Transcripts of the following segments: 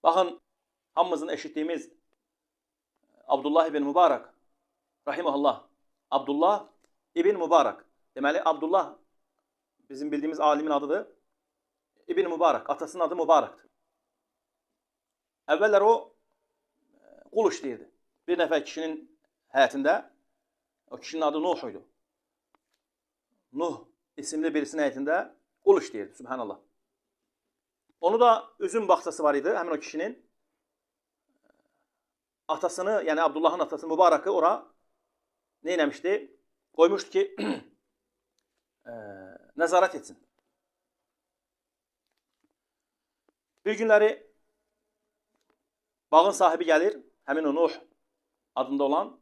Baxın, hamımızın eşitdiyimiz Abdullah ibn Mübarək, rahiməhullah. Abdullah ibn Mübarək. Deməli, Abdullah bizim bildiyimiz alimin adıdır. İbn Mübarək, atasının adı Mübarəkdir. Əvvəllər o qul işləyirdi. Bir nəfər kişinin həyətində, o kişinin adı Nuh idi. Nuh isimli birisinin həyətində qul işləyirdi, subhanallah. Onu da üzüm bağçası var idi, həmin o kişinin. Atasını, yəni Abdullahın atası Mübarəkı ora nə eləmişdi? Qoymuşdu ki, nəzarət etsin. Bir günləri bağın sahibi gəlir, həmin o Nuh adında olan,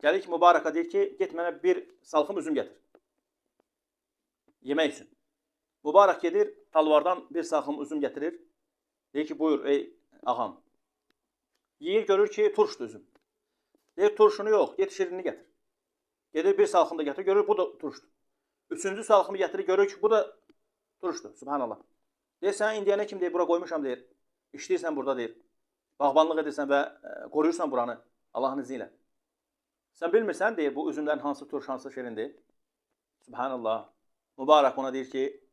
gəlir ki, Mübarəkə deyir ki, get mənə bir salxım üzüm gətir. Yemək üçün. Mübarək gedir, talvardan bir salxım üzüm gətirir. Deyir ki, buyur ey ağam. Yiyir, görür ki, turşdur üzüm. Deyir, turşunu yox, get şirinini gətir. Gedir, bir salxım da gətirir, görür, bu da turşdur. Üçüncü salxımı gətirir, görür ki, bu da turşdur, subhanallah. Deyir, sən indiyənə kim deyir, bura qoymuşam deyir. İşləyirsən burada deyir. Bağbanlıq edirsən və qoruyursan buranı Allahın izni ilə. Sən bilmirsən deyir, bu üzümlərin hansı turş, hansı şirindir. Subhanallah. Mübarək ona deyir ki,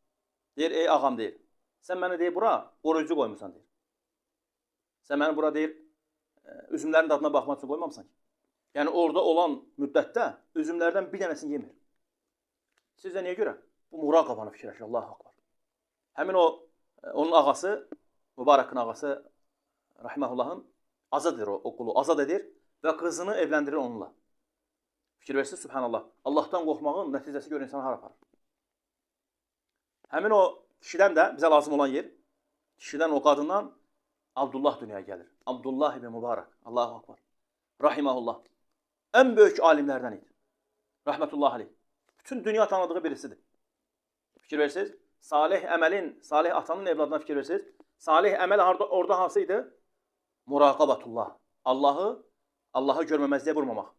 deyir, ey ağam deyir, sən mənə deyir, bura qoruyucu qoymusan deyir. Sən məni bura deyir, üzümlərin dadına baxmaq üçün qoymamısan ki. Yəni orada olan müddətdə üzümlərdən bir dənəsini yemir. Sizdə niyə görə? Bu muraqabanı fikirləşir, Allahu akbar. Həmin o, onun ağası, Mübarəkin ağası, rahiməhullahın, azad edir o qulu, azad edir və qızını evləndirir onunla. Fikir versiniz, subhanallah. Allahdan qorxmağın nəticəsi görə insanı hara aparır. Həmin o kişidən də bizə lazım olan yer, kişidən o qadından Abdullah dünyaya gəlir. Abdullah ibn Mübarək. Allahu akbar. Rahiməhullah. Ən böyük alimlərdən idi. Rahmetullah aleyh. Bütün dünya tanıdığı birisidir. Fikir versiniz. Salih əməlin, salih atanın evladına fikir versiniz. Salih əməl orada hansı idi? Muraqabatullah. Allahı görməməzliyə vurmamaq.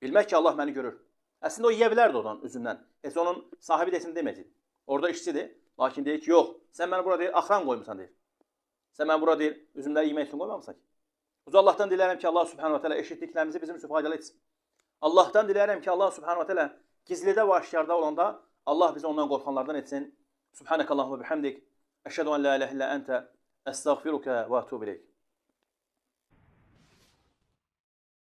Bilmək ki, Allah məni görür. Əslində o yiyə bilərdi oradan, üzümdən. Heç onun sahibi desin deməyəcək. Orada işçidir. Lakin deyir ki, yox, sən məni bura deyir, axran qoymusan deyir. Sən məni bura deyir, üzümləri yemək üçün qoymamısan ki. Uca Allahdan diləyirəm ki, Allah subhanahu wa ta'ala eşitdiklərimizi bizim üçün faydalı etsin. Allahdan diləyirəm ki, Allah subhanahu wa ta'ala gizlidə və aşkarda olanda Allah bizi ondan qorxanlardan etsin. Subhanakallahumma bihamdik. Əşhədu an la ilahe illa ente. Estağfiruka və etûbü ileyk.